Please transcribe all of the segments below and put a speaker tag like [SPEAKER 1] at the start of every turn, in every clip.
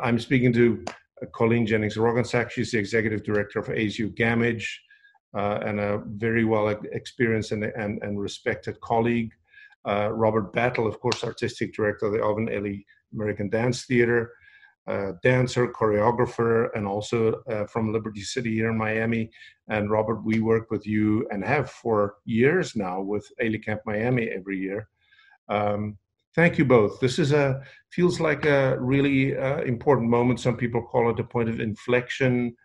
[SPEAKER 1] I'm speaking to Colleen Jennings-Roggensack. She's the executive director of ASU Gammage, and a very well experienced and respected colleague. Robert Battle, of course, artistic director of the Alvin Ailey American Dance Theater, dancer, choreographer, and also from Liberty City here in Miami. And Robert, we work with you and have for years now with Ailey Camp Miami every year. Thank you both. This feels like a really important moment. Some people call it a point of inflection.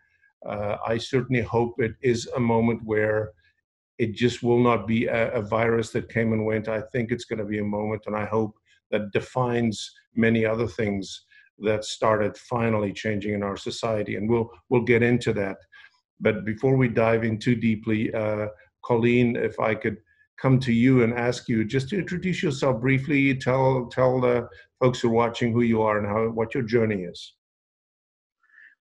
[SPEAKER 1] I certainly hope it is a moment where it just will not be a virus that came and went. I think it's going to be a moment, and I hope that defines many other things that started finally changing in our society. And we'll get into that. But before we dive in too deeply, Colleen, if I could come to you and ask you just to introduce yourself briefly, tell the folks who are watching who you are and what your journey is.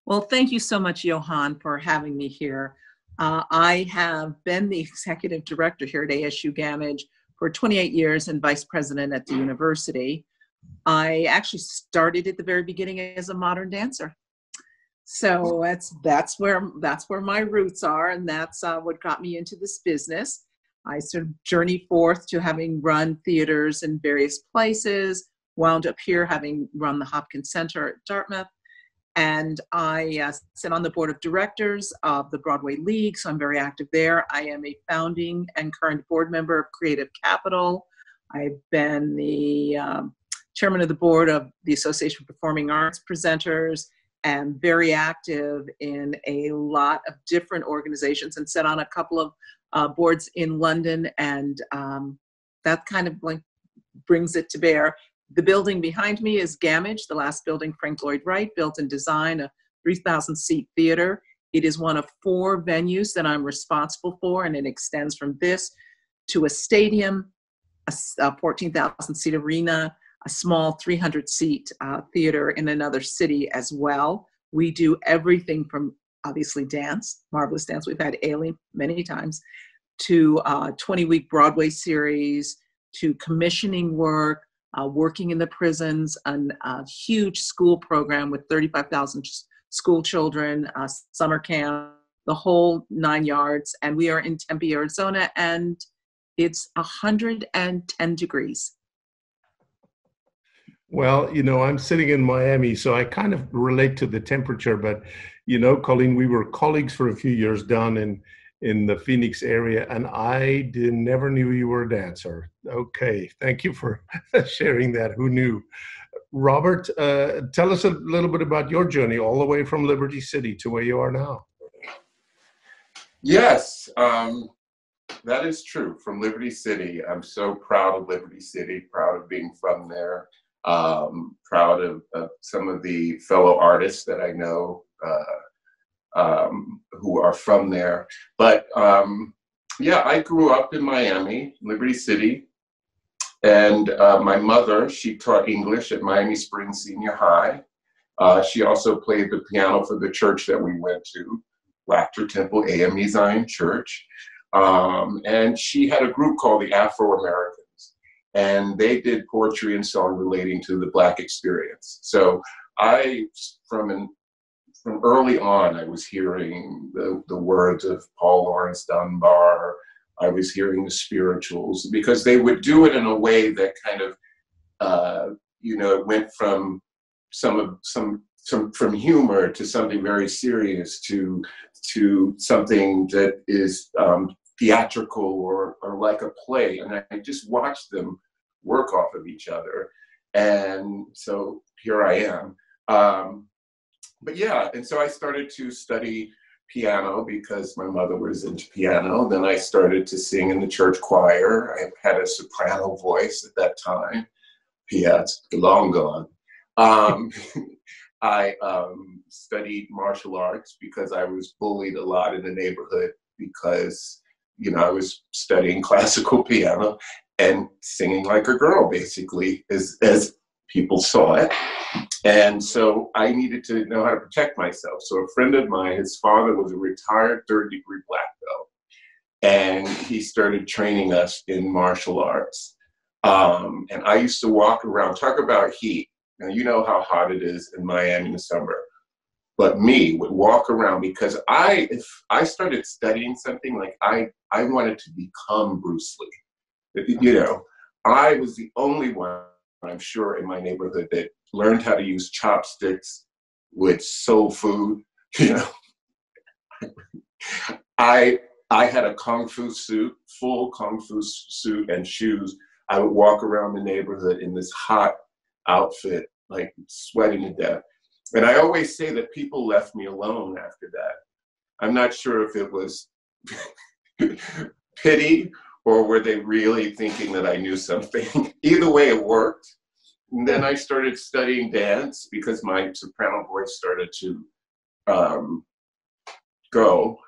[SPEAKER 2] Well, thank you so much, Johann, for having me here. I have been the executive director here at ASU Gammage for 28 years and vice president at the university. I actually started at the very beginning as a modern dancer. So that's where my roots are, and that's what got me into this business. I sort of journeyed forth to having run theaters in various places, wound up here having run the Hopkins Center at Dartmouth, and I sit on the board of directors of the Broadway League, so I'm very active there. I am a founding and current board member of Creative Capital. I've been the chairman of the board of the Association of Performing Arts Presenters, and very active in a lot of different organizations, and sit on a couple of boards in London, and that kind of like brings it to bear. The building behind me is Gammage, the last building Frank Lloyd Wright built and designed, a 3,000-seat theater. It is one of 4 venues that I'm responsible for, and it extends from this to a stadium, a 14,000-seat arena, a small 300-seat theater in another city as well. We do everything from obviously dance, marvelous dance. We've had Ailey many times, to 20-week Broadway series, to commissioning work, working in the prisons, a huge school program with 35,000 school children, summer camp, the whole 9 yards. And we are in Tempe, Arizona, and it's 110 degrees.
[SPEAKER 1] Well, I'm sitting in Miami, so I kind of relate to the temperature, but, Colleen, we were colleagues for a few years down in the Phoenix area, and I never knew you were a dancer. Okay, thank you for sharing that. Who knew? Robert, tell us a little bit about your journey all the way from Liberty City to where you are now.
[SPEAKER 3] Yes, that is true. From Liberty City. I'm so proud of Liberty City, proud of being from there. Proud of some of the fellow artists that I know who are from there. But yeah, I grew up in Miami, Liberty City, and my mother, she taught English at Miami Springs Senior High. She also played the piano for the church that we went to, Laughter Temple AME Zion Church. And she had a group called the Afro-Americans. And they did poetry and song relating to the Black experience. So from early on, I was hearing the words of Paul Laurence Dunbar. I was hearing the spirituals, because they would do it in a way that kind of, it went from from humor to something very serious to something that is theatrical or like a play. And I just watched them work off of each other. And so here I am. But yeah, and so I started to study piano because my mother was into piano. Then I started to sing in the church choir. I had a soprano voice at that time. P.S. long gone. I studied martial arts because I was bullied a lot in the neighborhood because, I was studying classical piano and singing like a girl, basically, as people saw it. And so I needed to know how to protect myself. So a friend of mine, his father was a retired third-degree black belt, and he started training us in martial arts. And I used to walk around, talk about heat. Now, you know how hot it is in Miami in the summer. But me would walk around because if I started studying something, like I wanted to become Bruce Lee. You know, I was the only one, I'm sure, in my neighborhood that learned how to use chopsticks with soul food. You know, I had a kung fu suit, full kung fu suit and shoes. I would walk around the neighborhood in this hot outfit, like sweating to death. And I always say that people left me alone after that. I'm not sure if it was pity or were they really thinking that I knew something. Either way, it worked. And then I started studying dance because my soprano voice started to go.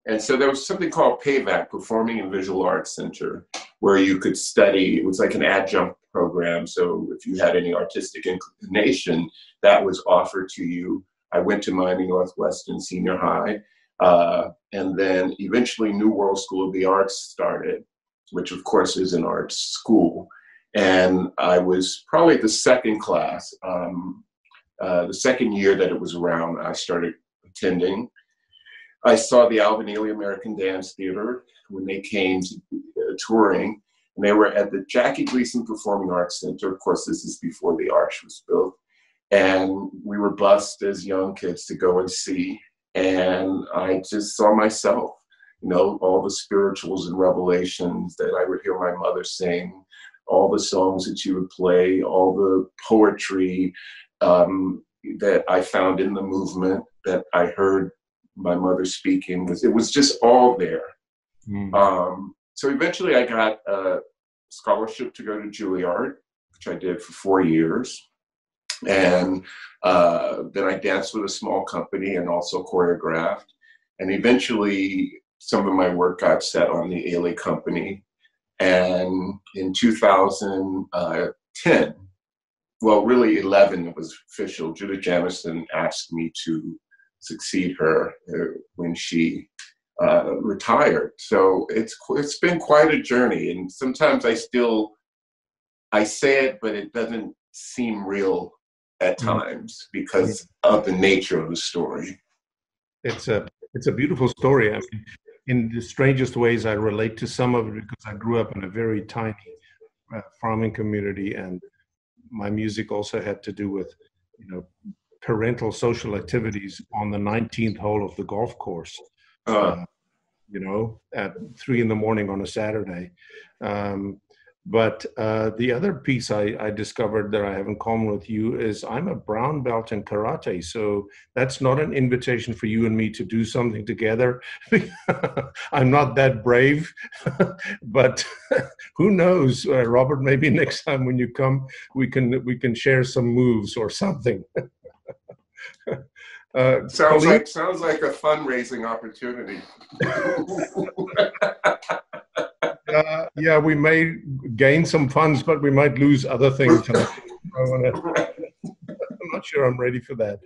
[SPEAKER 3] And so there was something called PAVAC, Performing and Visual Arts Center, where you could study. It was like an adjunct program. So if you had any artistic inclination, that was offered to you. I went to Miami Northwestern Senior High. And then eventually New World School of the Arts started, which of course is an arts school. And I was probably the second class, the second year that it was around, I started attending. I saw the Alvin, Ailey American Dance Theater when they came to touring, and they were at the Jackie Gleason Performing Arts Center. Of course, this is before the Arch was built. And we were bused as young kids to go and see. And I just saw myself, you know, all the spirituals and revelations that I would hear my mother sing, all the songs that she would play, all the poetry that I found in the movement that I heard my mother speaking. It was just all there. So eventually I got a scholarship to go to Juilliard, which I did for 4 years. And then I danced with a small company and also choreographed. And eventually some of my work got set on the Ailey company. And in 2010, well, really 11, it was official, Judith Jamison asked me to succeed her when she retired. So it's been quite a journey. And sometimes I say it, but it doesn't seem real at times because of the nature of the story.
[SPEAKER 1] It's a beautiful story. I mean, in the strangest ways, I relate to some of it because I grew up in a very tiny farming community, and my music also had to do with, you know, parental social activities on the 19th hole of the golf course, you know, at 3 a.m. on a Saturday. But the other piece I discovered that I have in common with you is I'm a brown belt in karate. So that's not an invitation for you and me to do something together. I'm not that brave, but who knows, Robert, maybe next time when you come, we can share some moves or something.
[SPEAKER 3] Sounds like a fundraising opportunity.
[SPEAKER 1] Yeah, we may gain some funds, but we might lose other things. I'm not sure I'm ready for that.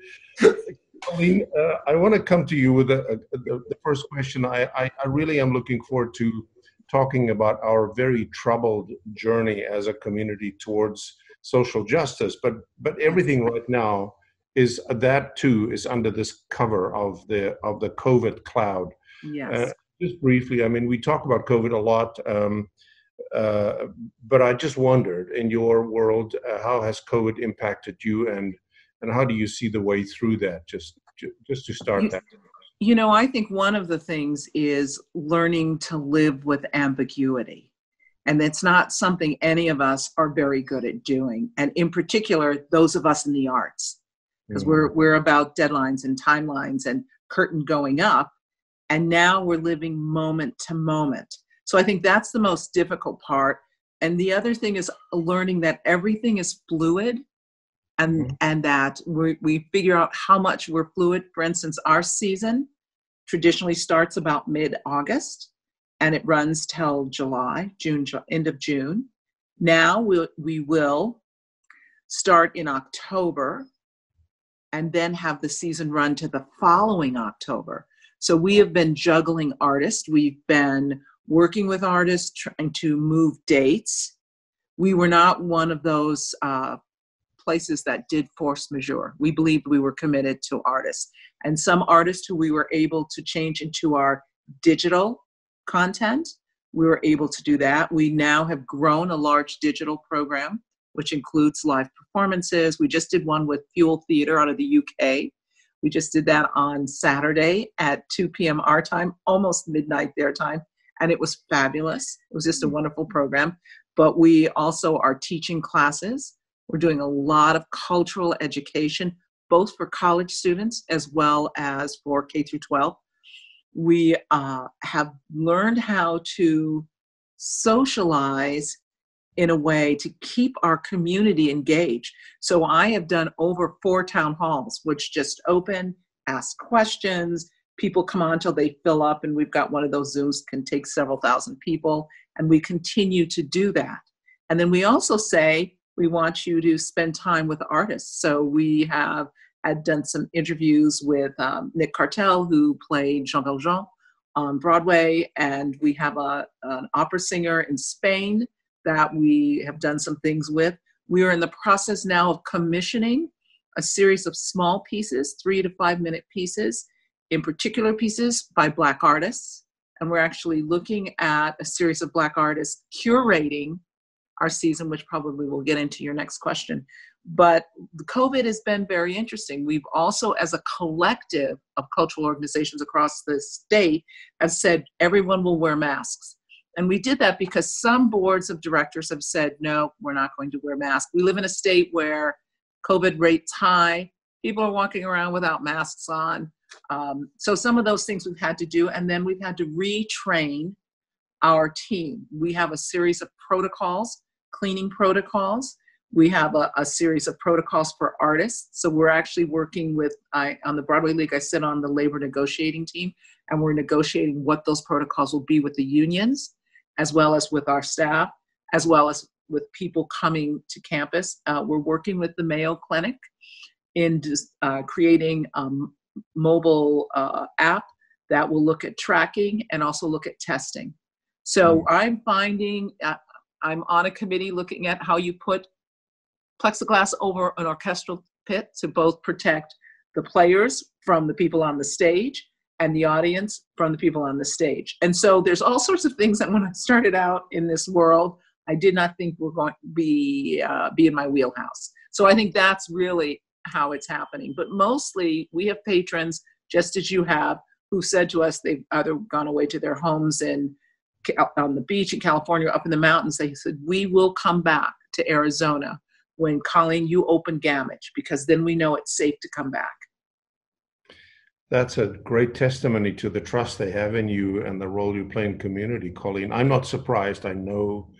[SPEAKER 1] Colleen, I want to come to you with the first question. I really am looking forward to talking about our very troubled journey as a community towards social justice. But everything right now is that too is under this cover of the COVID cloud.
[SPEAKER 2] Yes.
[SPEAKER 1] Just briefly, I mean, we talk about COVID a lot, but I just wondered, in your world, how has COVID impacted you, and how do you see the way through that? Just to start that.
[SPEAKER 2] You know, I think one of the things is learning to live with ambiguity, and it's not something any of us are very good at doing, and in particular, those of us in the arts, because we're about deadlines and timelines and curtain going up. And now we're living moment to moment. So I think that's the most difficult part. And the other thing is learning that everything is fluid, and that we figure out how much we're fluid. For instance, our season traditionally starts about mid-August and it runs till end of June. Now we will start in October and then have the season run to the following October. So we have been juggling artists. We've been working with artists, trying to move dates. We were not one of those places that did force majeure. We believed we were committed to artists, and some artists who we were able to change into our digital content, we were able to do that. We now have grown a large digital program, which includes live performances. We just did one with Fuel Theatre out of the UK. We just did that on Saturday at 2 p.m. our time, almost midnight their time, and it was fabulous. It was just a wonderful program. But we also are teaching classes. We're doing a lot of cultural education, both for college students as well as for K through 12. We have learned how to socialize in a way to keep our community engaged. So I have done over 4 town halls, which just open, ask questions. People come on till they fill up, and we've got one of those Zooms can take several thousand people, and we continue to do that. And then we also say, we want you to spend time with artists. So we had done some interviews with Nick Cartel, who played Jean Valjean on Broadway, and we have an opera singer in Spain that we have done some things with. We are in the process now of commissioning a series of small pieces, 3 to 5 minute pieces, in particular pieces by Black artists. And we're actually looking at a series of Black artists curating our season, which probably we'll get into your next question. But COVID has been very interesting. We've also, as a collective of cultural organizations across the state, have said everyone will wear masks. And we did that because some boards of directors have said, no, we're not going to wear masks. We live in a state where COVID rate's high. People are walking around without masks on. So some of those things we've had to do. And then we've had to retrain our team. We have a series of protocols, cleaning protocols. We have a series of protocols for artists. So we're actually working with, on the Broadway League, I sit on the labor negotiating team, and we're negotiating what those protocols will be with the unions, as well as with our staff, as well as with people coming to campus. We're working with the Mayo Clinic in creating a mobile app that will look at tracking and also look at testing. So I'm finding, I'm on a committee looking at how you put plexiglass over an orchestral pit to both protect the players from the people on the stage and the audience from the people on the stage. And so there's all sorts of things that when I started out in this world, I did not think were going to be in my wheelhouse. So I think that's really how it's happening. But mostly we have patrons, just as you have, who said to us they've either gone away to their homes on the beach in California, up in the mountains. They said, we will come back to Arizona when, Colleen, you open Gammage, because then we know it's safe to come back.
[SPEAKER 1] That's a great testimony to the trust they have in you and the role you play in community, Colleen. I'm not surprised. I know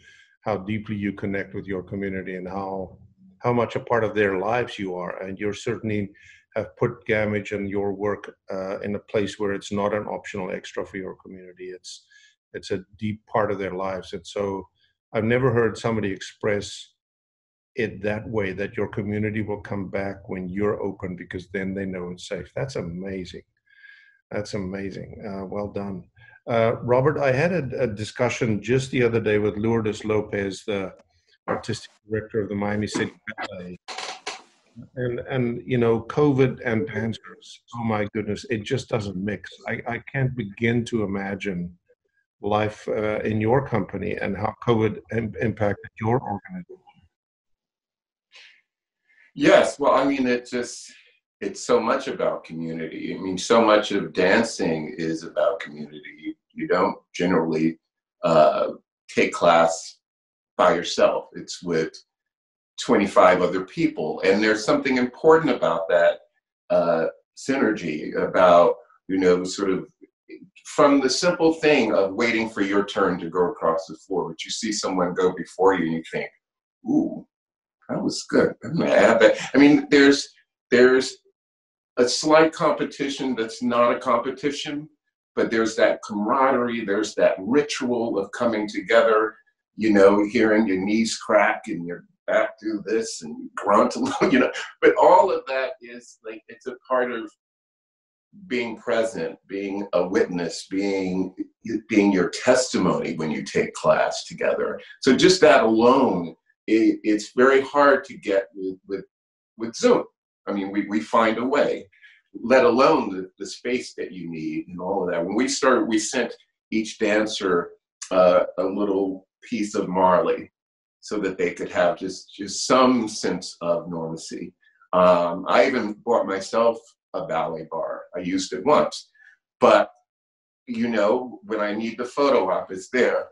[SPEAKER 1] how deeply you connect with your community and how much a part of their lives you are. And you certainly have put Gammage and your work in a place where it's not an optional extra for your community. It's a deep part of their lives. And so I've never heard somebody express it that way, that your community will come back when you're open because then they know it's safe. That's amazing. That's amazing. Well done. Robert, I had a discussion just the other day with Lourdes Lopez, the artistic director of the Miami City Ballet. And you know, COVID and dancers, oh my goodness, it just doesn't mix. I can't begin to imagine life in your company and how COVID impacted your organization.
[SPEAKER 3] Yes, well, I mean, it's so much about community. I mean, so much of dancing is about community. You don't generally take class by yourself. It's with 25 other people. And there's something important about that synergy, about, you know, sort of from the simple thing of waiting for your turn to go across the floor, but you see someone go before you and you think, ooh, that was good. I'm gonna add that. I mean, there's a slight competition that's not a competition, but there's that camaraderie, there's that ritual of coming together, you know, hearing your knees crack and your back do this and you grunt a little, you know, but all of that is like, it's a part of being present, being a witness, being your testimony when you take class together. So just that alone, it's very hard to get with with Zoom. I mean, we find a way, let alone the space that you need and all of that. When we started, we sent each dancer a little piece of Marley so that they could have just some sense of normalcy. I even bought myself a ballet bar. I used it once, but you know, when I need the photo op, it's there.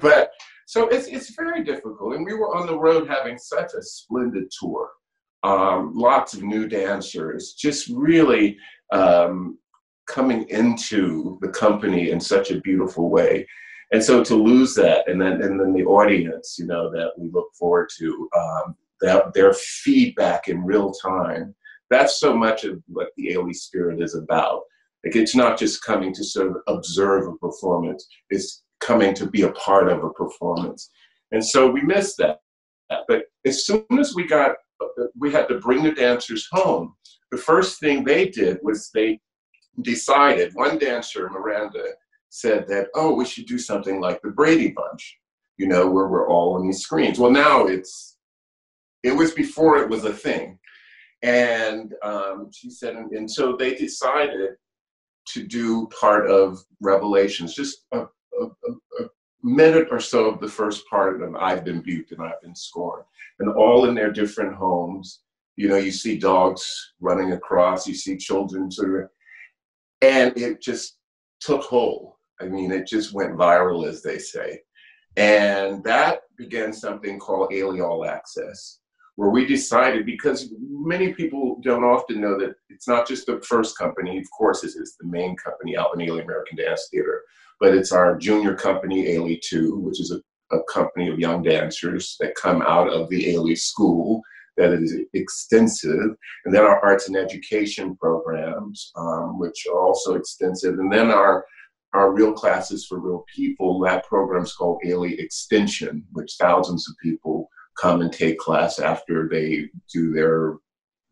[SPEAKER 3] But so it's very difficult. And we were on the road having such a splendid tour. Lots of new dancers, just really coming into the company in such a beautiful way. And so to lose that, and then the audience, you know, that we look forward to, their feedback in real time, that's so much of what the Ailey spirit is about. Like, it's not just coming to sort of observe a performance, it's coming to be a part of a performance. And so we missed that. But as soon as we had to bring the dancers home, the first thing they did was they decided, one dancer, Miranda, said that, oh, we should do something like the Brady Bunch, you know, where we're all on these screens. Well, now it was before it was a thing. And she said, and so they decided to do part of Revelations, just a minute or so of the first part of I've Been Buked and I've Been Scorned, and all in their different homes. You know, you see dogs running across, you see children sort of, and it just took hold. I mean, it just went viral, as they say. And that began something called Ailey All Access, where we decided, because many people don't often know that it's not just the first company, of course it is the main company, Alvin Ailey American Dance Theater, but it's our junior company, Ailey 2, which is a company of young dancers that come out of the Ailey School that is extensive, and then our arts and education programs, which are also extensive, and then our real classes for real people. That program's called Ailey Extension, which thousands of people come and take class after they do their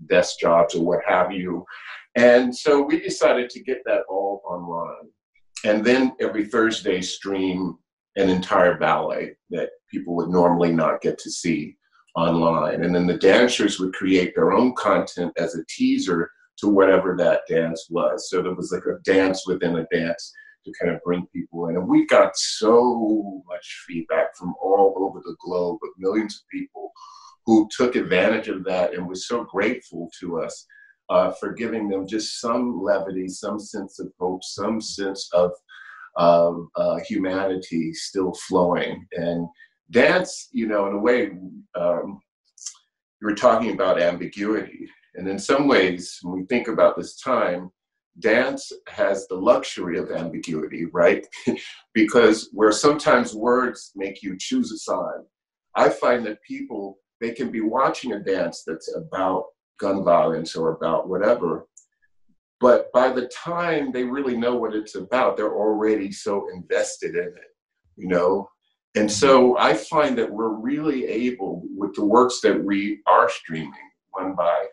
[SPEAKER 3] desk jobs or what have you. And so we decided to get that all online. And then every Thursday stream an entire ballet that people would normally not get to see online. And then the dancers would create their own content as a teaser to whatever that dance was. So there was like a dance within a dance to kind of bring people in. And we got so much feedback from all over the globe, of millions of people who took advantage of that and was so grateful to us for giving them just some levity, some sense of hope, some sense of humanity still flowing. And dance, you know, in a way, you were talking about ambiguity. And in some ways, when we think about this time, dance has the luxury of ambiguity, right? Because where sometimes words make you choose a side, I find that people, they can be watching a dance that's about gun violence or about whatever, but by the time they really know what it's about, they're already so invested in it, you know? And so I find that we're really able, with the works that we are streaming, one by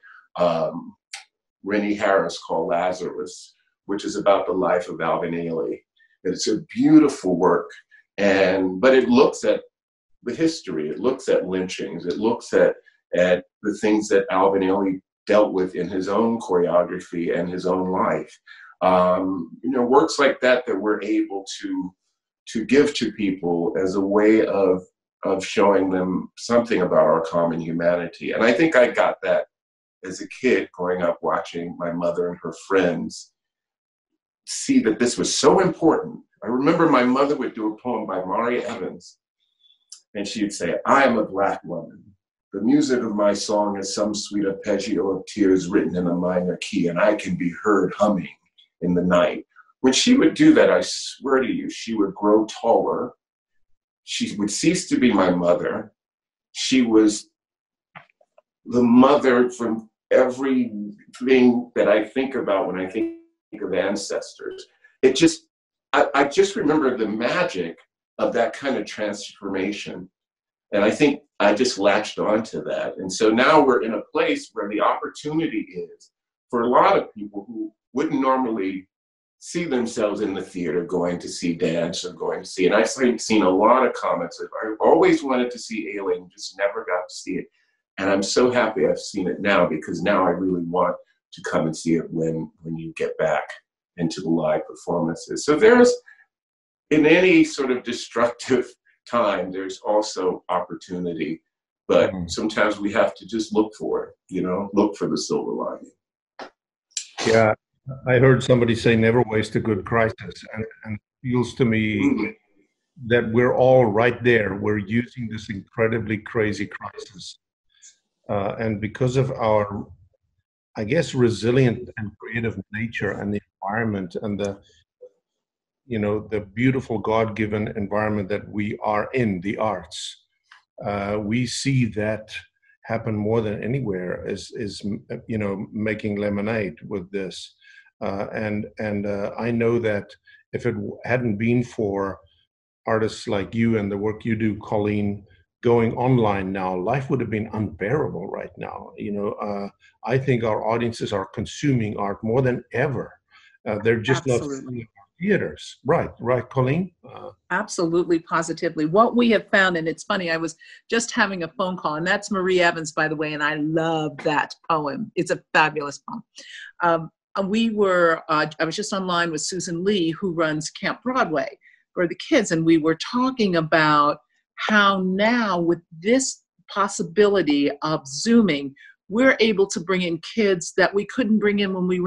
[SPEAKER 3] Rennie Harris called Lazarus, which is about the life of Alvin Ailey. It's a beautiful work, but it looks at the history, it looks at lynchings, it looks at the things that Alvin Ailey dealt with in his own choreography and his own life. You know, works like that we're able to give to people as a way of showing them something about our common humanity. And I think I got that as a kid growing up, watching my mother and her friends see that this was so important. I remember my mother would do a poem by Mari Evans, and she'd say, I am a Black woman. The music of my song is some sweet arpeggio of tears written in a minor key, and I can be heard humming in the night. When she would do that, I swear to you, she would grow taller. She would cease to be my mother. She was the mother from everything that I think about when I think of ancestors. I just remember the magic of that kind of transformation. And I think I just latched onto that. And so now we're in a place where the opportunity is for a lot of people who wouldn't normally see themselves in the theater going to see dance or going to see, and I've seen a lot of comments of, I always wanted to see Ailey and just never got to see it. And I'm so happy I've seen it now, because now I really want to come and see it when you get back into the live performances. So there's, in any sort of destructive time, there's also opportunity. But sometimes we have to just look for it, you know, look for the silver lining.
[SPEAKER 1] Yeah, I heard somebody say, never waste a good crisis. And it feels to me that we're all right there. We're using this incredibly crazy crisis. And because of our, I guess, resilient and creative nature and the environment and the, you know, the beautiful God-given environment that we are in, the arts, we see that happen more than anywhere is you know, making lemonade with this. And I know that if it hadn't been for artists like you and the work you do, Colleen, going online now, life would have been unbearable right now. You know, I think our audiences are consuming art more than ever. They're just not filling theaters. Right, Colleen?
[SPEAKER 2] Absolutely, positively. What we have found, and it's funny, I was just having a phone call, and that's Marie Evans, by the way, and I love that poem. It's a fabulous poem. I was just online with Susan Lee, who runs Camp Broadway for the kids, and we were talking about how now with this possibility of Zooming, we're able to bring in kids that we couldn't bring in when we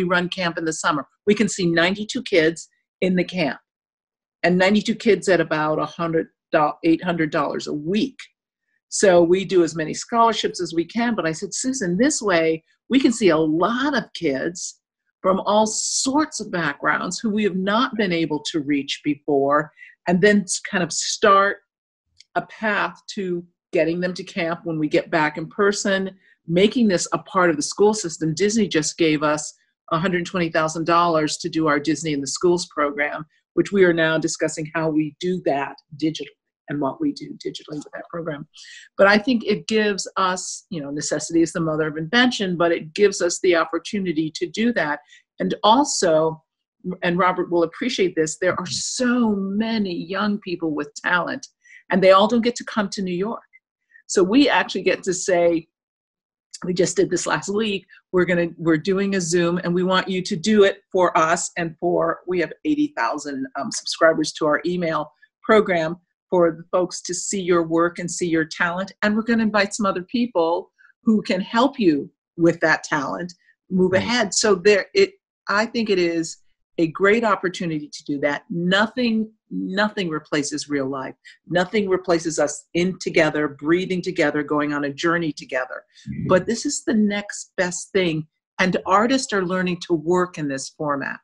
[SPEAKER 2] run camp in the summer. We can see 92 kids in the camp, and 92 kids at about $800 a week. So we do as many scholarships as we can. But I said, Susan, this way we can see a lot of kids from all sorts of backgrounds who we have not been able to reach before, and then kind of start a path to getting them to camp when we get back in person, making this a part of the school system. Disney just gave us $120,000 to do our Disney in the Schools program, which we are now discussing how we do that digitally and what we do digitally with that program. But I think it gives us, you know, necessity is the mother of invention, but it gives us the opportunity to do that. And also, and Robert will appreciate this, there are so many young people with talent, and they all don't get to come to New York. So we actually get to say, we just did this last week, we're doing a Zoom, and we want you to do it for us and we have 80,000 subscribers to our email program, for the folks to see your work and see your talent. And we're going to invite some other people who can help you with that talent move ahead. So I think it is a great opportunity to do that. Nothing replaces real life. Nothing replaces us together, breathing together, going on a journey together. But this is the next best thing. And artists are learning to work in this format.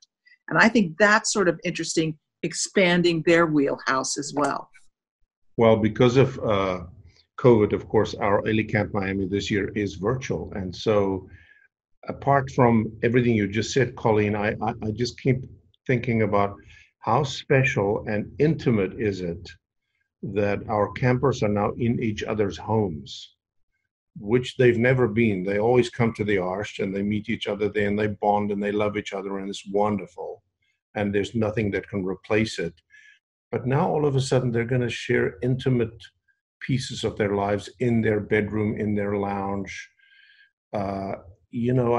[SPEAKER 2] And I think that's sort of interesting, expanding their wheelhouse as well.
[SPEAKER 1] Well, because of COVID, of course, our Ailey Camp Miami this year is virtual. And so apart from everything you just said, Colleen, I just keep thinking about how special and intimate is it that our campers are now in each other's homes, which they've never been. They always come to the Arsht and they meet each other there and they bond and they love each other, and it's wonderful. And there's nothing that can replace it. But now all of a sudden they're going to share intimate pieces of their lives in their bedroom, in their lounge. You know,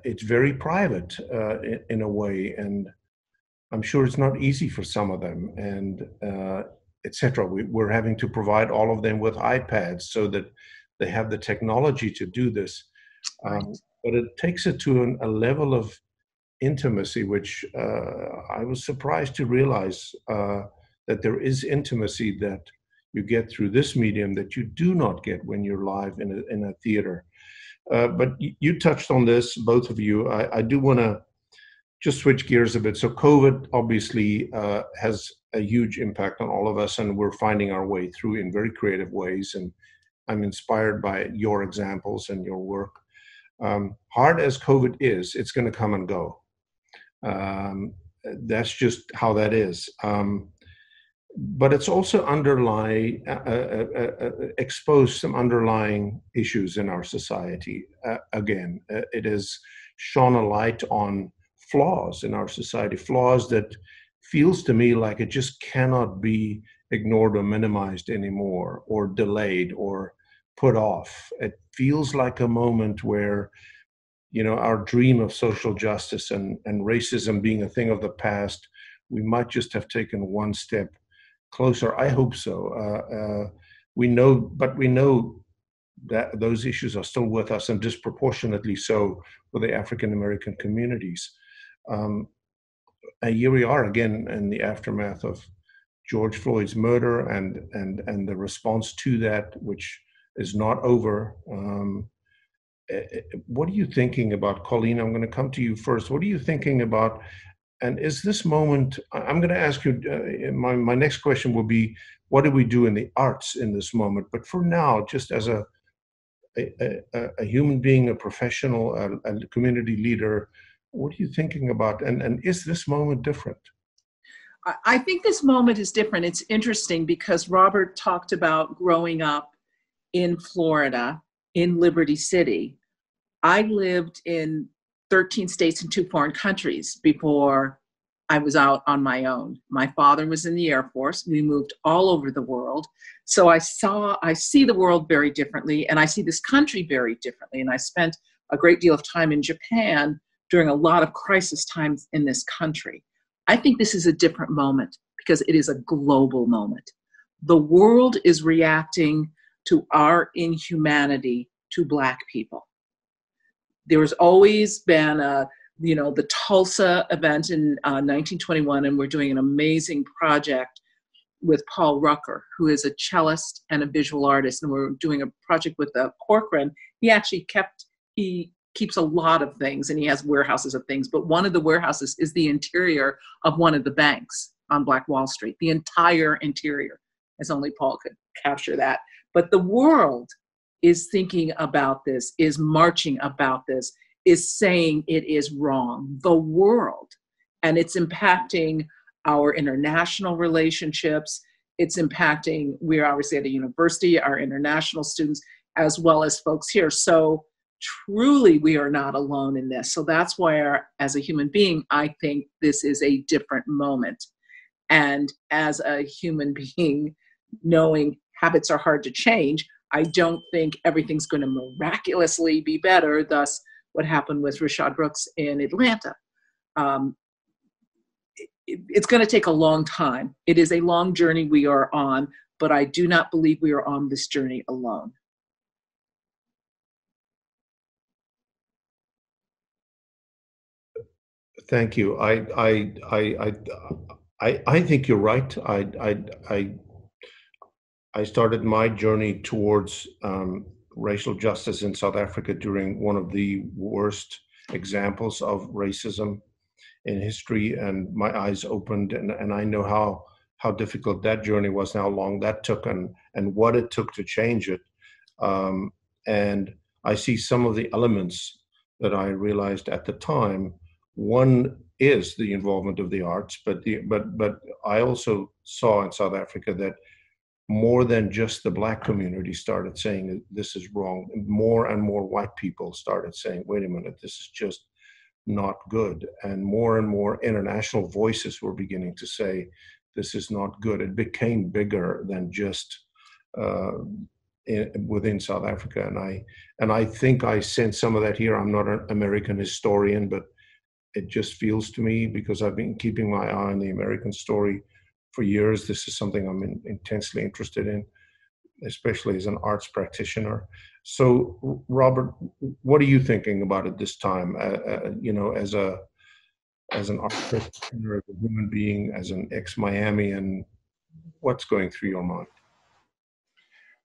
[SPEAKER 1] it's very private in a way, and I'm sure it's not easy for some of them, and etc. We're having to provide all of them with iPads so that they have the technology to do this. But it takes it to a level of intimacy, which I was surprised to realize that there is intimacy that you get through this medium that you do not get when you're live in a theater. But you touched on this, both of you. I do want to just switch gears a bit. So COVID obviously has a huge impact on all of us, and we're finding our way through in very creative ways. And I'm inspired by your examples and your work. Hard as COVID is, it's going to come and go. That's just how that is. But it's also exposed some underlying issues in our society. Again, it has shone a light on flaws in our society, flaws that feels to me like it just cannot be ignored or minimized anymore, or delayed, or put off. It feels like a moment where, our dream of social justice and racism being a thing of the past, we might just have taken one step closer. I hope so. We know that those issues are still with us, and disproportionately so for the African American communities. And here we are again in the aftermath of George Floyd's murder and the response to that, which is not over. What are you thinking about, Colleen? I'm going to come to you first. What are you thinking about? And is this moment, I'm going to ask you, my next question will be, what do we do in the arts in this moment? But for now, just as a human being, a professional, a community leader, what are you thinking about? And is this moment different?
[SPEAKER 2] I think this moment is different. It's interesting because Robert talked about growing up in Florida, in Liberty City. I lived in 13 states and 2 foreign countries before I was out on my own. My father was in the Air Force. We moved all over the world. So I see the world very differently, and I see this country very differently. And I spent a great deal of time in Japan during a lot of crisis times in this country. I think this is a different moment because it is a global moment. The world is reacting to our inhumanity to Black people. There's always been the Tulsa event in 1921, and we're doing an amazing project with Paul Rucker, who is a cellist and a visual artist, and we're doing a project with Corcoran. He actually keeps a lot of things, and he has warehouses of things, but one of the warehouses is the interior of one of the banks on Black Wall Street, the entire interior, as only Paul could capture that. But the world is thinking about this, is marching about this, is saying it is wrong, the world. And it's impacting our international relationships. It's impacting, we're obviously at a university, our international students, as well as folks here. So truly, we are not alone in this. So that's why, as a human being, I think this is a different moment. And as a human being, knowing habits are hard to change, I don't think everything's going to miraculously be better. Thus, what happened with Rayshard Brooks in Atlanta. It's going to take a long time. It is a long journey we are on, but I do not believe we are on this journey alone.
[SPEAKER 1] Thank you. I think you're right. I started my journey towards racial justice in South Africa during one of the worst examples of racism in history, and my eyes opened, and I know how difficult that journey was and how long that took, and what it took to change it. And I see some of the elements that I realized at the time. One is the involvement of the arts, but I also saw in South Africa that more than just the Black community started saying that this is wrong. More and more white people started saying, wait a minute, this is just not good. And more international voices were beginning to say, this is not good. It became bigger than just within South Africa. And I think I sense some of that here. I'm not an American historian, but it just feels to me, because I've been keeping my eye on the American story for years. This is something I'm intensely interested in, especially as an arts practitioner. So, Robert, what are you thinking about at this time? As an art practitioner, as a human being, as an ex-Miamian, what's going through your mind?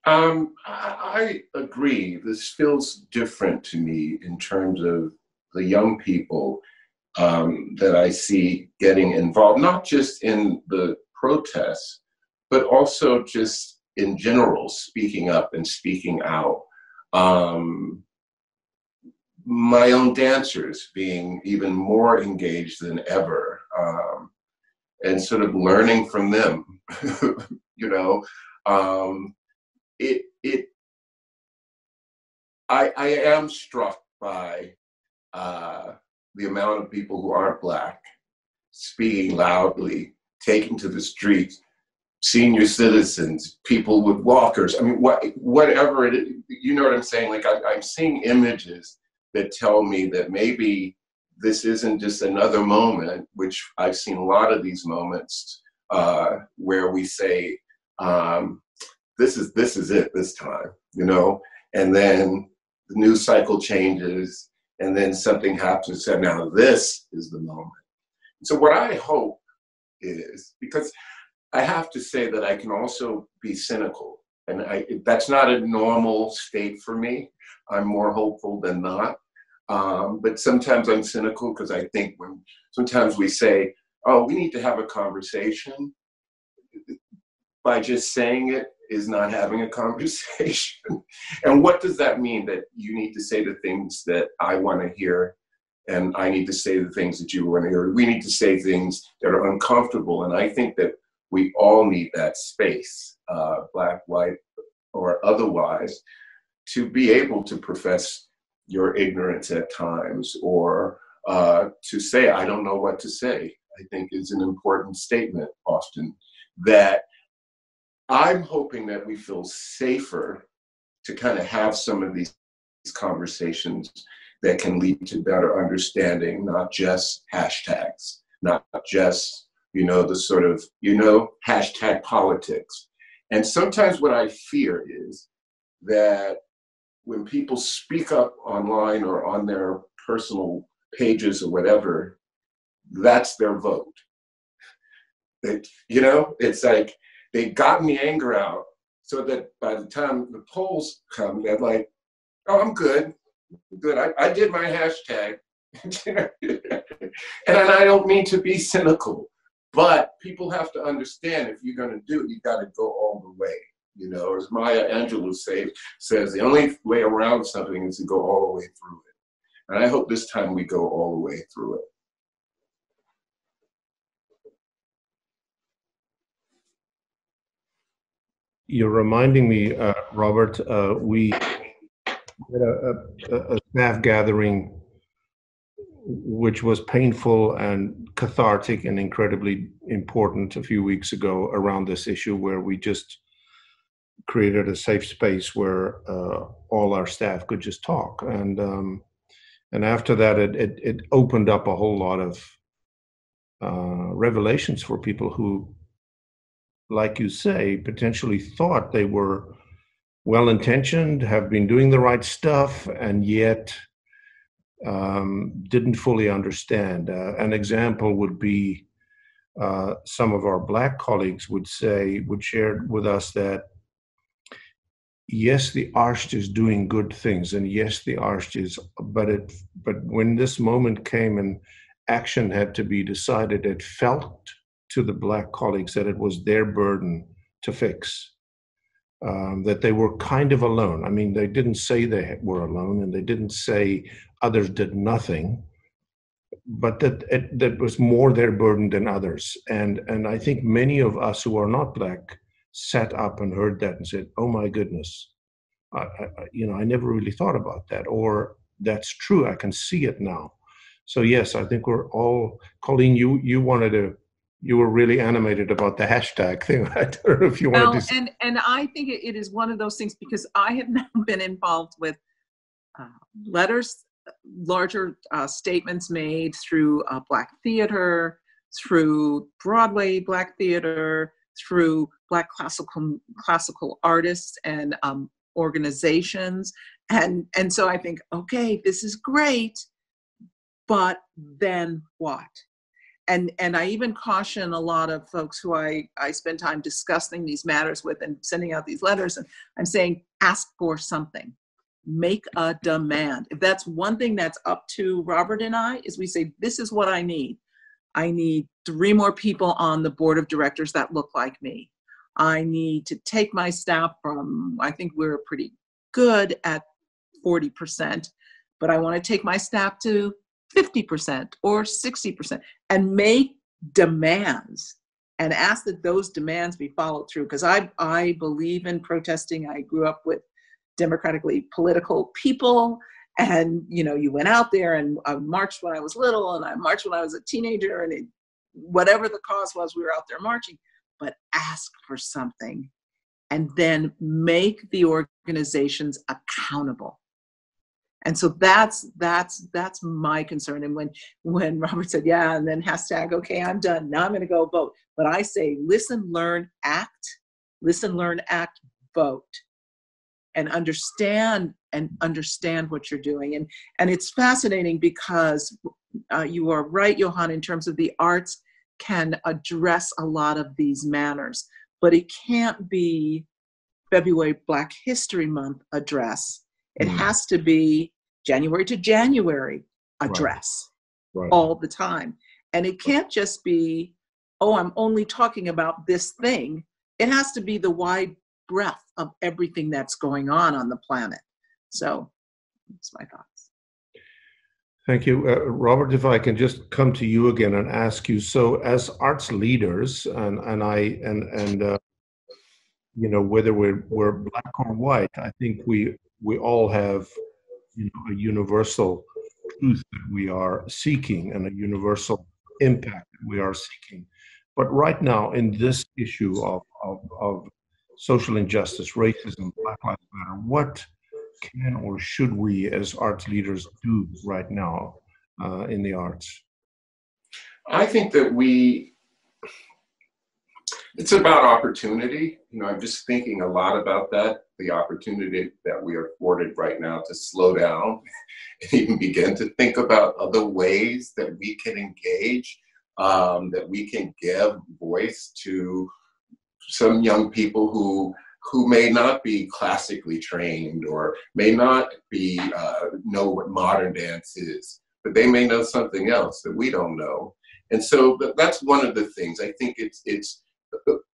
[SPEAKER 3] I agree. This feels different to me in terms of the young people that I see getting involved, not just in the protests, but also just in general, speaking up and speaking out. My own dancers being even more engaged than ever, and sort of learning from them, I am struck by the amount of people who aren't Black speaking loudly, taking to the streets, senior citizens, people with walkers. I mean, whatever it is, you know what I'm saying? Like I'm seeing images that tell me that maybe this isn't just another moment, which I've seen a lot of these moments where we say, this is it this time, you know, and then the news cycle changes and then something happens and now this is the moment. So what I hope is, because I have to say that I can also be cynical, and that's not a normal state for me. I'm more hopeful than not. But sometimes I'm cynical because I think when sometimes we say, oh, we need to have a conversation, by just saying it is not having a conversation. And what does that mean? That you need to say the things that I want to hear, and I need to say the things that you want to hear. We need to say things that are uncomfortable. And I think that we all need that space, black, white, or otherwise, to be able to profess your ignorance at times, or to say, I don't know what to say, I think is an important statement often. That I'm hoping that we feel safer to kind of have some of these conversations that can lead to better understanding, not just hashtags, not just, you know, the sort of, you know, hashtag politics. And sometimes what I fear is that when people speak up online or on their personal pages or whatever, that's their vote. That, you know, it's like they've gotten the anger out so that by the time the polls come, they're like, oh, I'm good. I did my hashtag. And I don't mean to be cynical, but people have to understand, if you're going to do it, you got to go all the way. You know, as Maya Angelou says, the only way around something is to go all the way through it. And I hope this time we go all the way through it.
[SPEAKER 1] You're reminding me, Robert, we had a staff gathering which was painful and cathartic and incredibly important a few weeks ago around this issue, where we just created a safe space where all our staff could just talk. And after that, it opened up a whole lot of revelations for people who, like you say, potentially thought they were well-intentioned, have been doing the right stuff, and yet didn't fully understand. An example would be some of our Black colleagues would share with us that, yes, the Arsht is doing good things, and yes, the Arsht is, but when this moment came and action had to be decided, it felt to the Black colleagues that it was their burden to fix, that they were kind of alone. I mean, they didn't say they were alone, and they didn't say others did nothing, but that was more their burden than others. And I think many of us who are not Black sat up and heard that and said, oh my goodness, I never really thought about that, or that's true, I can see it now. So yes, I think we're all, Colleen, you were really animated about the hashtag thing. I don't know if you wanted to.
[SPEAKER 2] And I think it is one of those things, because I have now been involved with letters, larger statements made through Black theater, through Broadway Black theater, through Black classical artists and organizations. And so I think, okay, this is great, but then what? And I even caution a lot of folks who I spend time discussing these matters with and sending out these letters, and I'm saying, ask for something. Make a demand. If that's one thing that's up to Robert and I, is we say, this is what I need. I need 3 more people on the board of directors that look like me. I need to take my staff from, I think we're pretty good at 40%, but I want to take my staff to 50% or 60%, and make demands and ask that those demands be followed through. Because I believe in protesting. I grew up with democratically political people, and you went out there, and I marched when I was little, and I marched when I was a teenager, and whatever the cause was, we were out there marching. but ask for something, and then make the organizations accountable. And so that's my concern. And when Robert said, yeah, and then hashtag, okay, I'm done. Now I'm going to go vote. But I say, listen, learn, act. Listen, learn, act, vote. And understand what you're doing. And it's fascinating because you are right, Johann, in terms of the arts can address a lot of these manners, but it can't be February Black History Month address. It has to be January to January address all the time. And it can't just be, oh, I'm only talking about this thing. It has to be the wide breadth of everything that's going on the planet. So that's my thoughts.
[SPEAKER 1] Thank you. Robert, if I can just come to you again and ask you, so as arts leaders, and you know, whether we're black or white, I think we all have, you know, a universal truth that we are seeking and a universal impact that we are seeking. But right now, in this issue of social injustice, racism, Black Lives Matter, what can or should we as arts leaders do right now in the arts?
[SPEAKER 3] I think that it's about opportunity. You know, I'm just thinking a lot about that, the opportunity that we are afforded right now to slow down and even begin to think about other ways that we can engage, that we can give voice to some young people who may not be classically trained or may not be know what modern dance is, but they may know something else that we don't know. And so that's one of the things. I think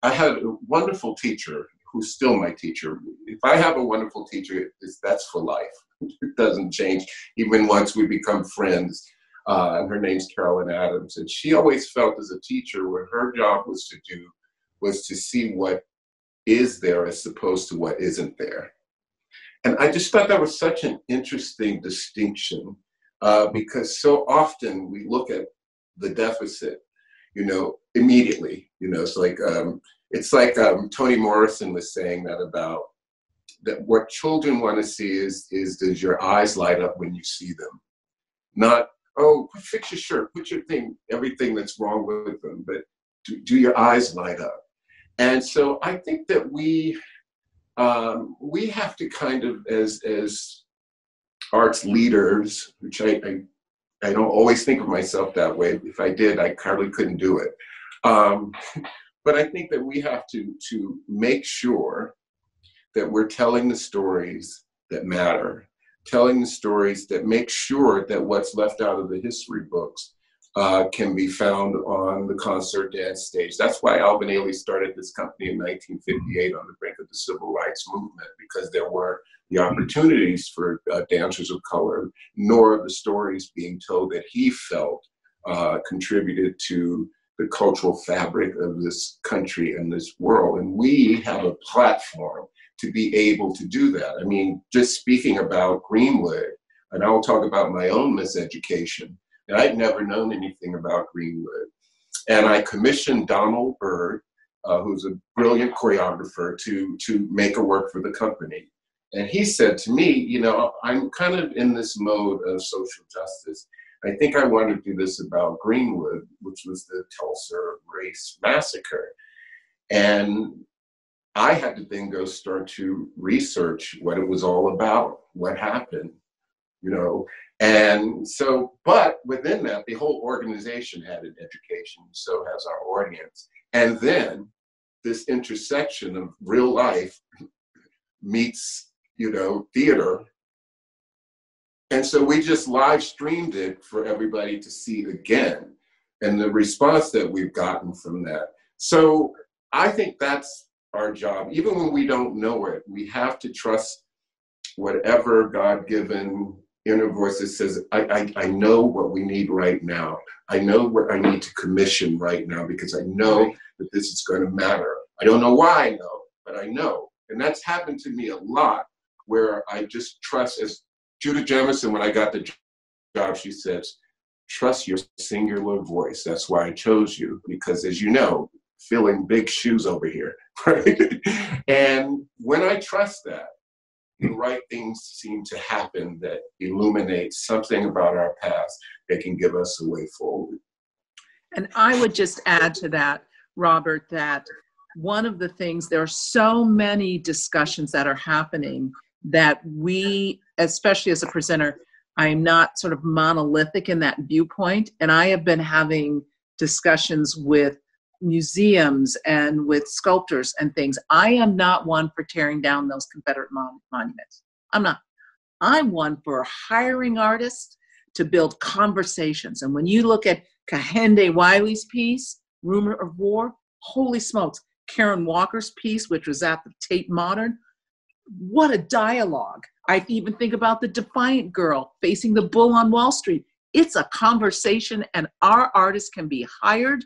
[SPEAKER 3] I had a wonderful teacher who's still my teacher. If I have a wonderful teacher, that's for life. It doesn't change even once we become friends. And her name's Carolyn Adams. And she always felt as a teacher what her job was to see what is there as opposed to what isn't there. And I just thought that was such an interesting distinction because so often we look at the deficit, you know, immediately. You know, it's like Toni Morrison was saying that about that what children want to see is does your eyes light up when you see them? Not, oh, fix your shirt, put your thing, everything that's wrong with them, but do your eyes light up? And so I think that we have to kind of, as arts leaders, which I don't always think of myself that way. If I did, I hardly couldn't do it. But I think that we have to make sure that we're telling the stories that matter, telling the stories that make sure that what's left out of the history books can be found on the concert dance stage. That's why Alvin Ailey started this company in 1958 on the brink of the civil rights movement, because there weren't the opportunities for dancers of color, nor the stories being told that he felt contributed to the cultural fabric of this country and this world. And we have a platform to be able to do that. I mean, just speaking about Greenwood, and I will talk about my own miseducation, and I'd never known anything about Greenwood. And I commissioned Donald Byrd, who's a brilliant choreographer, to make a work for the company. And he said to me, you know, I'm kind of in this mode of social justice. I think I want to do this about Greenwood, which was the Tulsa race massacre. And I had to then go start to research what it was all about, what happened, you know. And so, but within that, the whole organization had an education, so has our audience. And then this intersection of real life meets, you know, theater. And so we just live streamed it for everybody to see again, and the response that we've gotten from that. So I think that's our job. Even when we don't know it, we have to trust whatever God-given inner voice that says, I know what we need right now. I know what I need to commission right now because I know that this is going to matter. I don't know why I know, but I know. And that's happened to me a lot, where I just trust, as Judah Jamison, when I got the job, she says, trust your singular voice. That's why I chose you, because as you know, filling big shoes over here, right? And when I trust that, the right things seem to happen that illuminate something about our past that can give us a way forward.
[SPEAKER 2] And I would just add to that, Robert, that one of the things, there are so many discussions that are happening that we, especially as a presenter, I am not sort of monolithic in that viewpoint. And I have been having discussions with museums and with sculptors and things. I am not one for tearing down those Confederate monuments. I'm not. I'm one for hiring artists to build conversations. And when you look at Kehinde Wiley's piece, Rumor of War, holy smokes, Karen Walker's piece, which was at the Tate Modern, what a dialogue. I even think about the Defiant Girl facing the bull on Wall Street. It's a conversation, and our artists can be hired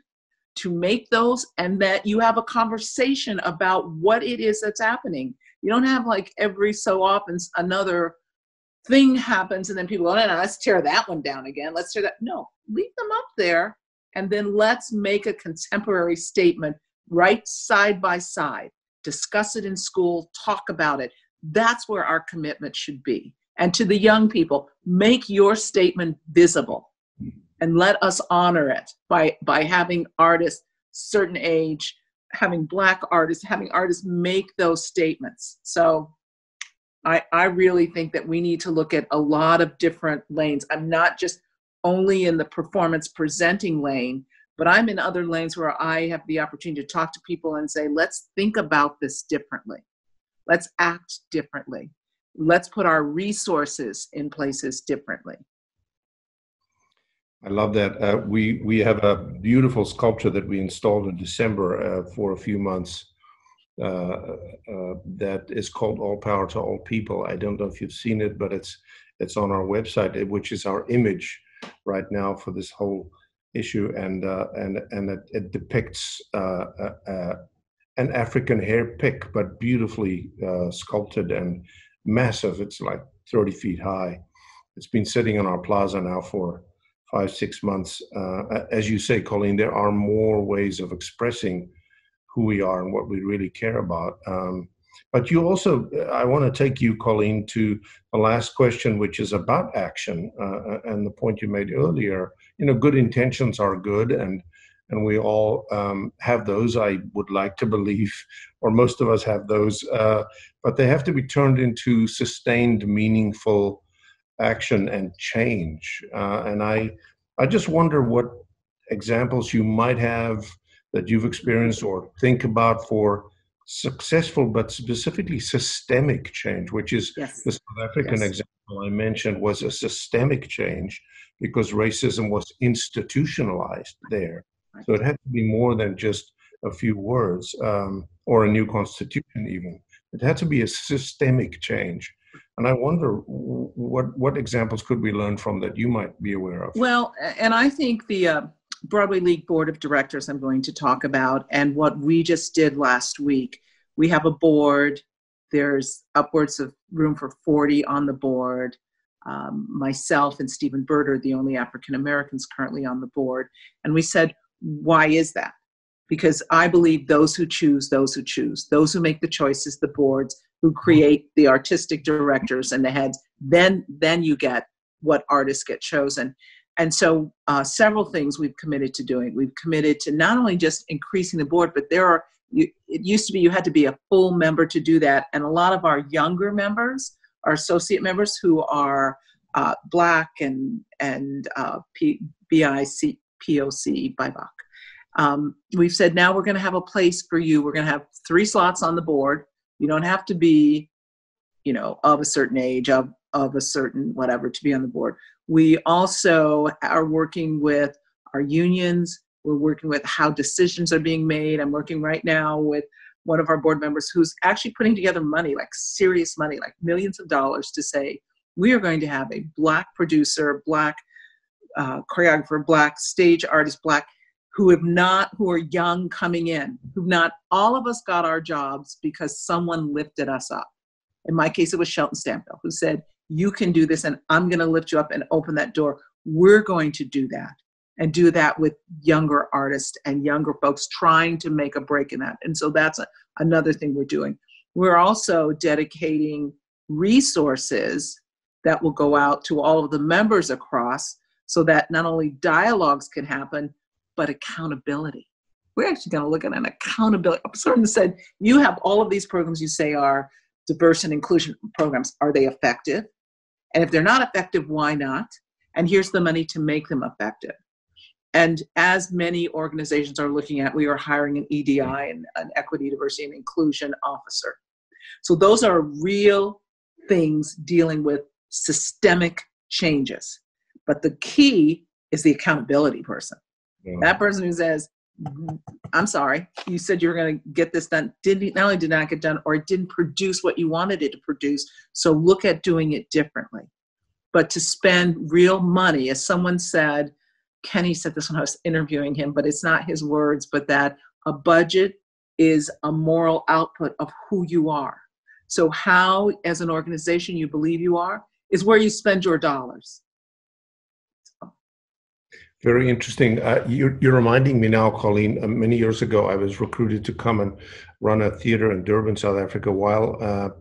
[SPEAKER 2] to make those, and that you have a conversation about what it is that's happening. You don't have like every so often another thing happens and then people go, no, let's tear that one down again. Let's tear that. No, leave them up there, and then let's make a contemporary statement right side by side. Discuss it in school, talk about it. That's where our commitment should be. And to the young people, make your statement visible and let us honor it by having artists, certain age, having Black artists, having artists make those statements. So I really think that we need to look at a lot of different lanes. I'm not just only in the performance presenting lane, but I'm in other lanes where I have the opportunity to talk to people and say, let's think about this differently. Let's act differently. Let's put our resources in places differently.
[SPEAKER 1] I love that. We have a beautiful sculpture that we installed in December for a few months that is called All Power to All People. I don't know if you've seen it, but it's on our website, which is our image right now for this whole issue, and it depicts an African hair pick, but beautifully sculpted and massive. It's like 30 feet high. It's been sitting on our plaza now for 5-6 months. As you say, Colleen, there are more ways of expressing who we are and what we really care about. But you also, I want to take you, Colleen, to the last question, which is about action, and the point you made earlier. You know, good intentions are good, and we all have those, I would like to believe, or most of us have those, but they have to be turned into sustained, meaningful action and change. And I just wonder what examples you might have that you've experienced or think about for successful but specifically systemic change, which is the South African example I mentioned was a systemic change because racism was institutionalized there. So it had to be more than just a few words or a new constitution even. It had to be a systemic change. And I wonder what examples could we learn from that you might be aware of?
[SPEAKER 2] Well, and I think the Broadway League Board of Directors I'm going to talk about, and what we just did last week. We have a board. There's upwards of room for 40 on the board. Myself and Stephen Bird are the only African Americans currently on the board. And we said, why is that? Because I believe those who choose, those who make the choices, the boards, who create the artistic directors and the heads, then you get what artists get chosen. And so several things we've committed to doing. We've committed to not only just increasing the board, but it used to be you had to be a full member to do that. And a lot of our younger members, our associate members who are Black and BIPOC, BIPOC, we've said now we're going to have a place for you. We're going to have 3 slots on the board. You don't have to be, of a certain age, of a certain whatever to be on the board. We also are working with our unions. We're working with how decisions are being made. I'm working right now with one of our board members who's actually putting together money, like serious money, like millions of dollars, to say, we are going to have a Black producer, Black choreographer, Black stage artist, Black, who are young coming in, who've not, all of us got our jobs because someone lifted us up. In my case, it was Shelton Stanfield, who said, you can do this and I'm going to lift you up and open that door. We're going to do that. and do that with younger artists and younger folks trying to make a break in that. And so that's another thing we're doing. We're also dedicating resources that will go out to all of the members across so that not only dialogues can happen, but accountability. We're actually going to look at an accountability. Someone said, you have all of these programs you say are diverse and inclusion programs. Are they effective? And if they're not effective, why not? And here's the money to make them effective. And as many organizations are looking at, we are hiring an EDI, an Equity, Diversity, and Inclusion officer. So those are real things dealing with systemic changes. But the key is the accountability person. Yeah. That person who says, I'm sorry, you said you were going to get this done. Not only did not get done, or it didn't produce what you wanted it to produce. So look at doing it differently. But to spend real money, as someone said, Kenny said this when I was interviewing him, but it's not his words, but that a budget is a moral output of who you are. So how, as an organization, you believe you are is where you spend your dollars.
[SPEAKER 1] Very interesting. You're reminding me now, Colleen, many years ago, I was recruited to come and run a theater in Durban, South Africa, while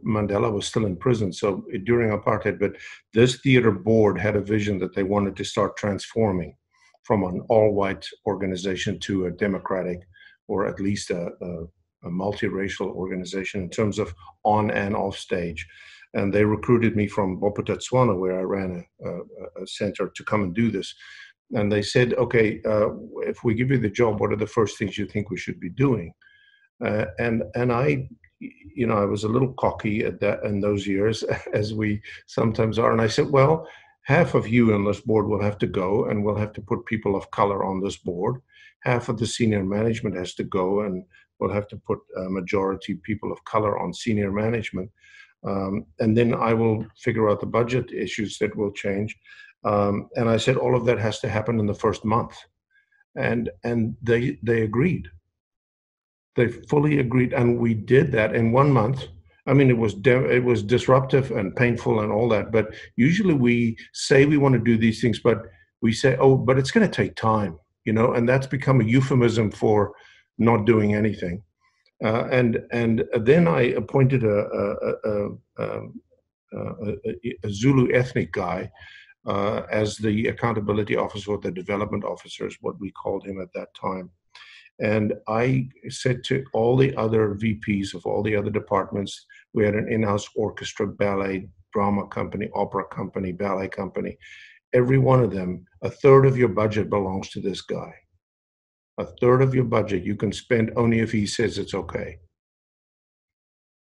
[SPEAKER 1] Mandela was still in prison. So during apartheid, but this theater board had a vision that they wanted to start transforming from an all-white organization to a democratic, or at least a multiracial organization in terms of on and off stage. And they recruited me from Bophuthatswana, where I ran a center, to come and do this. And they said, okay, if we give you the job, what are the first things you think we should be doing? And I, I was a little cocky at that in those years, as we sometimes are. And I said, well, half of you on this board will have to go, and we'll have to put people of color on this board. Half of the senior management has to go, and we'll have to put a majority people of color on senior management. And then I will figure out the budget issues that will change. And I said, all of that has to happen in the first month. And they agreed. They fully agreed. And we did that in 1 month. I mean, it was disruptive and painful and all that. But usually we say we want to do these things, but we say, oh, but it's going to take time, and that's become a euphemism for not doing anything. And then I appointed a Zulu ethnic guy as the accountability officer, or the development officer is what we called him at that time. And I said to all the other VPs of all the other departments, we had an in-house orchestra, ballet, drama company, opera company, ballet company. Every one of them, a third of your budget belongs to this guy. A third of your budget you can spend only if he says it's okay.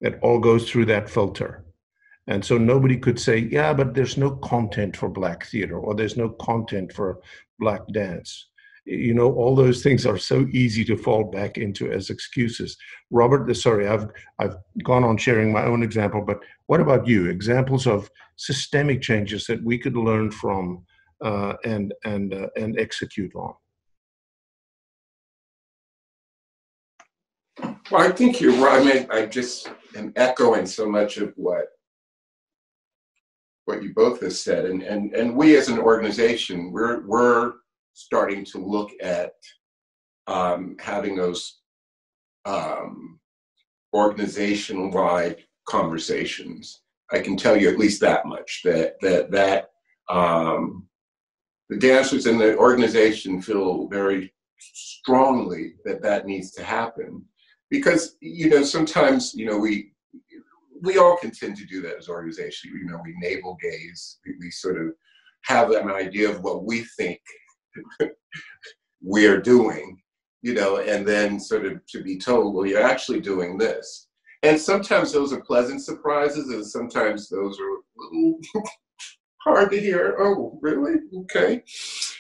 [SPEAKER 1] It all goes through that filter. And so nobody could say, yeah, but there's no content for Black theater, or there's no content for Black dance. All those things are so easy to fall back into as excuses. Robert, sorry, I've gone on sharing my own example, but what about you? Examples of systemic changes that we could learn from and execute on?
[SPEAKER 3] Well, I think you're right. I mean, I just am echoing so much of what you both have said, and we as an organization, we're starting to look at having those organization-wide conversations. I can tell you at least that much, that the dancers in the organization feel very strongly that needs to happen, because sometimes we all can tend to do that as an organization. We navel gaze. We sort of have an idea of what we think we are doing, and then sort of to be told, well, you're actually doing this. And sometimes those are pleasant surprises, and sometimes those are a little hard to hear. Oh, really? Okay.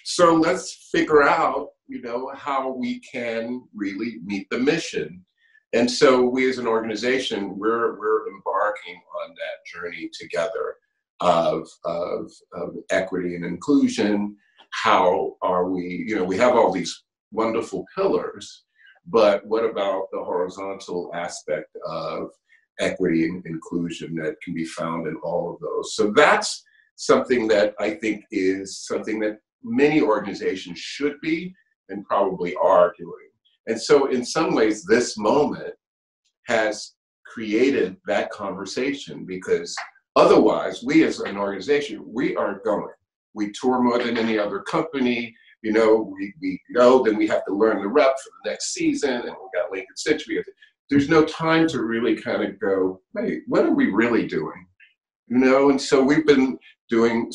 [SPEAKER 3] So let's figure out, how we can really meet the mission. And so we as an organization, we're embarking on that journey together of equity and inclusion. How are we, we have all these wonderful pillars, but what about the horizontal aspect of equity and inclusion that can be found in all of those? So that's something that I think is something that many organizations should be and probably are doing. And so in some ways, this moment has created that conversation, because otherwise, we as an organization, we aren't going. We tour more than any other company. You know, we go, then we have to learn the rep for the next season, and we've got Lincoln Century. There's no time to really kind of go, hey, what are we really doing? You know, and so we've been doing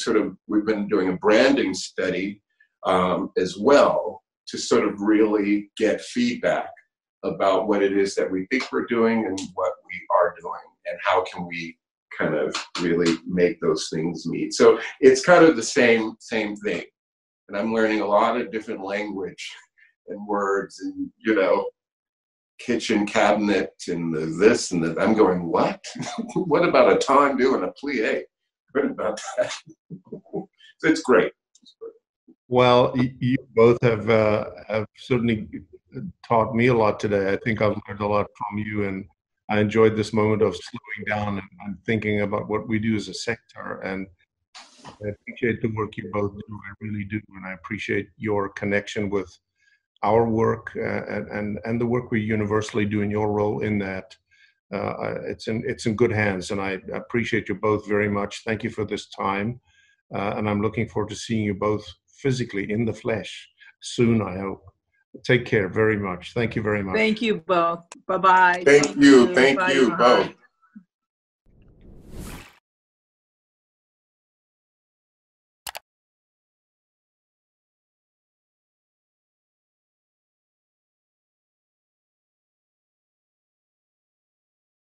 [SPEAKER 3] a branding study as well, to sort of really get feedback about what it is that we think we're doing and what we are doing, and how can we kind of really make those things meet. So it's kind of the same thing. And I'm learning a lot of different language and words, and, you know, kitchen cabinet and the this and that. I'm going, what? What about a tendu and a plie? What about that? It's great.
[SPEAKER 1] Well, you both have certainly taught me a lot today. I think I've learned a lot from you, and I enjoyed this moment of slowing down and thinking about what we do as a sector. And I appreciate the work you both do. I really do, and I appreciate your connection with our work and the work we universally do in your role in that. It's in good hands, and I appreciate you both very much. Thank you for this time, and I'm looking forward to seeing you both physically in the flesh soon, I hope. Take care very much. Thank you very much.
[SPEAKER 2] Thank you both. Bye-bye.
[SPEAKER 3] Thank you both.